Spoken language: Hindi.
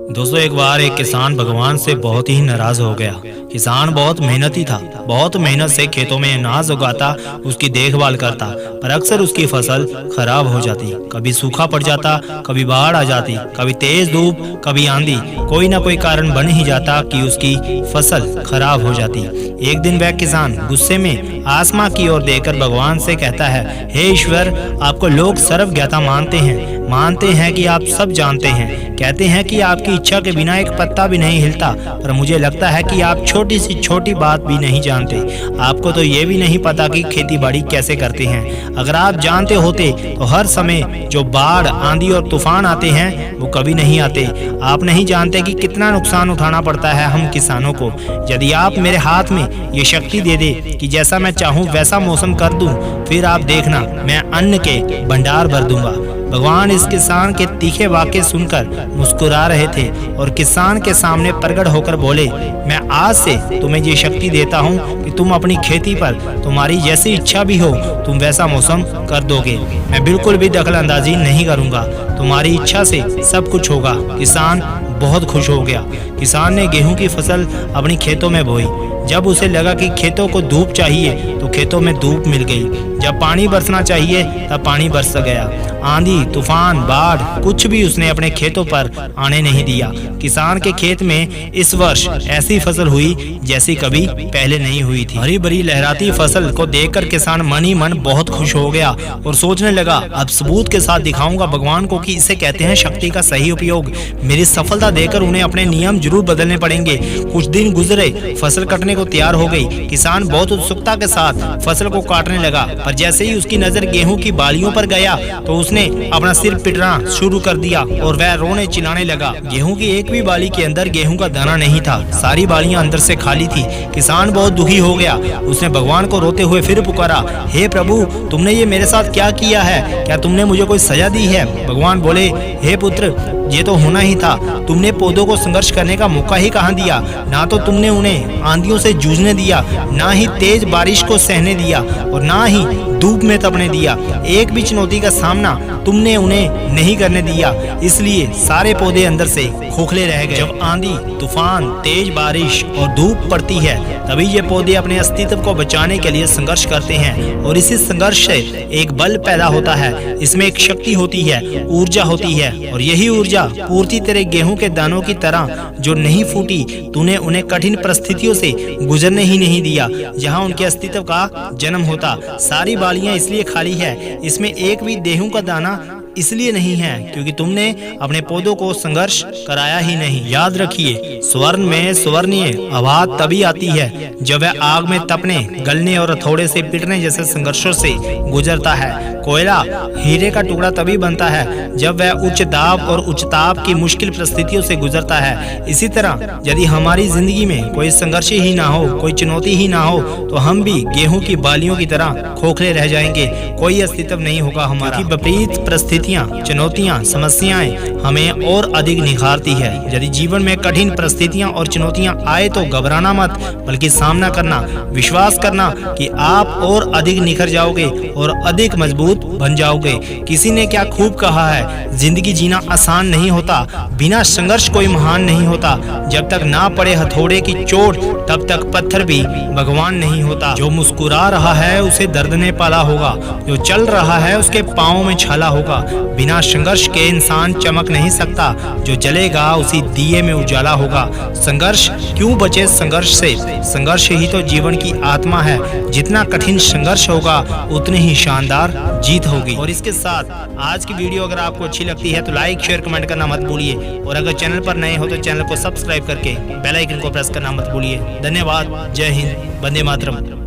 दोस्तों एक बार एक किसान भगवान से बहुत ही नाराज हो गया। किसान बहुत मेहनती था, बहुत मेहनत से खेतों में अनाज उगाता, उसकी देखभाल करता, पर अक्सर उसकी फसल खराब हो जाती। कभी सूखा पड़ जाता, कभी बाढ़ आ जाती, कभी तेज धूप, कभी आंधी, कोई ना कोई कारण बन ही जाता कि उसकी फसल खराब हो जाती। एक दिन वह किसान गुस्से में आसमां की ओर देखकर भगवान से कहता है, हे ईश्वर, आपको लोग सर्वज्ञता मानते हैं कि आप सब जानते हैं, कहते हैं कि आपकी इच्छा के बिना एक पत्ता भी नहीं हिलता, पर मुझे लगता है कि आप छोटी सी छोटी बात भी नहीं जानते। आपको तो ये भी नहीं पता कि खेती बाड़ी कैसे करते हैं। अगर आप जानते होते तो हर समय जो बाढ़, आंधी और तूफान आते हैं वो कभी नहीं आते। आप नहीं जानते कि कितना नुकसान उठाना पड़ता है हम किसानों को। यदि आप मेरे हाथ में ये शक्ति दे दे कि जैसा मैं चाहूँ वैसा मौसम कर दूं, फिर आप देखना मैं अन्न के भंडार भर दूंगा। भगवान इस किसान के तीखे वाक्य सुनकर मुस्कुरा रहे थे और किसान के सामने प्रकट होकर बोले, मैं आज से तुम्हें ये शक्ति देता हूँ कि तुम अपनी खेती पर तुम्हारी जैसी इच्छा भी हो तुम वैसा मौसम कर दोगे। मैं बिल्कुल भी दखल अंदाजी नहीं करूँगा, तुम्हारी इच्छा से सब कुछ होगा। किसान बहुत खुश हो गया। किसान ने गेहूं की फसल अपनी खेतों में बोई। जब उसे लगा कि खेतों को धूप चाहिए तो खेतों में धूप मिल गई। जब पानी बरसना चाहिए तब पानी बरस गया। आंधी, तूफान, बाढ़ कुछ भी उसने अपने खेतों पर आने नहीं दिया। किसान के खेत में इस वर्ष ऐसी फसल हुई जैसी कभी पहले नहीं हुई थी। हरी भरी लहराती फसल को देखकर किसान मन ही मन बहुत खुश हो गया और सोचने लगा, अब सबूत के साथ दिखाऊंगा भगवान को कि इसे कहते हैं शक्ति का सही उपयोग। मेरी सफलता देकर उन्हें अपने नियम जरूर बदलने पड़ेंगे। कुछ दिन गुजरे, फसल कटने को तैयार हो गई। किसान बहुत उत्सुकता के साथ फसल को काटने लगा, पर जैसे ही उसकी नजर गेहूं की बालियों पर गया तो उसने अपना सिर पिटना शुरू कर दिया और वह रोने चिल्लाने लगा। गेहूं की एक भी बाली के अंदर गेहूं का दाना नहीं था, सारी बालियां अंदर से खाली थी। किसान बहुत दुखी हो गया। उसने भगवान को रोते हुए फिर पुकारा, हे प्रभु, तुमने ये मेरे साथ क्या किया है? क्या तुमने मुझे कोई सजा दी है? भगवान बोले, हे पुत्र, ये तो होना ही था। तुमने पौधों को संघर्ष करने का मौका ही कहाँ दिया? ना तो तुमने उन्हें आंधियों से जूझने दिया, ना ही तेज बारिश को सहने दिया और ना ही धूप में तपने दिया। एक भी चुनौती का सामना तुमने उन्हें नहीं करने दिया, इसलिए सारे पौधे अंदर से खोखले रह गए। जब आंधी, तूफान, तेज बारिश और धूप पड़ती है तभी ये पौधे अपने अस्तित्व को बचाने के लिए संघर्ष करते हैं और इसी संघर्ष से एक बल पैदा होता है। इसमें एक शक्ति होती है, ऊर्जा होती है और यही ऊर्जा पूर्ति तेरे गेहूं के दानों की तरह जो नहीं फूटी। तूने उन्हें कठिन परिस्थितियों से गुजरने ही नहीं दिया जहां उनके अस्तित्व का जन्म होता। सारी बालियां इसलिए खाली है, इसमें एक भी गेहूं का दाना इसलिए नहीं है क्योंकि तुमने अपने पौधों को संघर्ष कराया ही नहीं। याद रखिए, स्वर्ण में स्वर्णीय आवाज तभी आती है जब वह आग में तपने, गलने और हथौड़े से पीटने जैसे संघर्षों से गुजरता है। कोयला हीरे का टुकड़ा तभी बनता है जब वह उच्च दाब और उच्च ताप की मुश्किल परिस्थितियों से गुजरता है। इसी तरह यदि हमारी जिंदगी में कोई संघर्ष ही ना हो, कोई चुनौती ही ना हो, तो हम भी गेहूं की बालियों की तरह खोखले रह जाएंगे। कोई अस्तित्व नहीं होगा हमारा। विपरीत परिस्थितियां, चुनौतियां, समस्याएं हमें और अधिक निखारती है। यदि जीवन में कठिन परिस्थितियां और चुनौतियां आए तो घबराना मत, बल्कि सामना करना, विश्वास करना कि आप और अधिक निखर जाओगे और अधिक मजबूत बन जाओगे। किसी ने क्या खूब कहा है, जिंदगी जीना आसान नहीं होता, बिना संघर्ष कोई महान नहीं होता। जब तक ना पड़े हथौड़े की चोट तब तक पत्थर भी भगवान नहीं होता। जो मुस्कुरा रहा है उसे दर्द ने पाला होगा, जो चल रहा है उसके पाँव में छाला होगा। बिना संघर्ष के इंसान चमक नहीं सकता, जो जलेगा उसी दिए में उजाला होगा। संघर्ष क्यों बचे संघर्ष से? संघर्ष ही तो जीवन की आत्मा है। जितना कठिन संघर्ष होगा उतनी ही शानदार जीत होगी। और इसके साथ आज की वीडियो अगर आपको अच्छी लगती है तो लाइक, शेयर, कमेंट करना मत भूलिए और अगर चैनल पर नए हो तो चैनल को सब्सक्राइब करके बेल आइकन को प्रेस करना मत भूलिए। धन्यवाद। जय हिंद। वंदे मातरम।